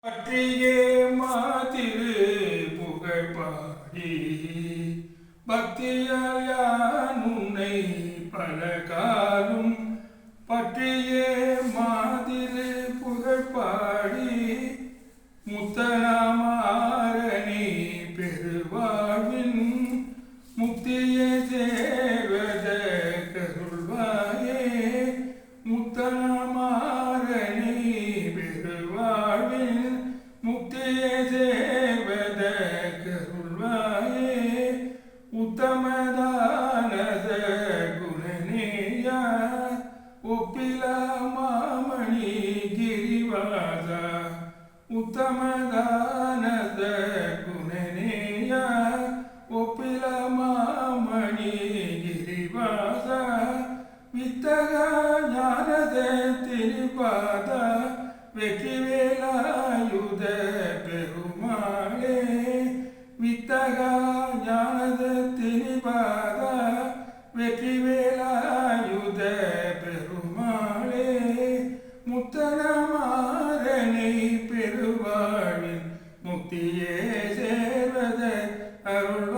பற்றியே மாதிரு புகழ்பாடி பக்தியால் யான் உன்னை பலகாலும் பற்றியே மாதிரு புகழ்பாடி முத்தனாமாரணி பெருவாழ்வின் முக்தியை சேர்வத கருள்வாயே முத்தனாமாரணி பெருவாழ்வின் முக்தியை சேர்வத கருள்வாயே உத்தமதானத குணநேயா ஒப்பில மாமணி கிரிவாசா உத்தமதானத குணநேயா ஒப்பில மாமணி கிரிவாசா வித்தக ஞானத திரிபாத வெற்றிவேலாயுத பெருமாளே வித்தக ஞானத திரிபாத வெற்றிவேலாயுத பெருமாளே முத்தனமாரணை பெருவாழின் முக்தியே சேர்வத அருள்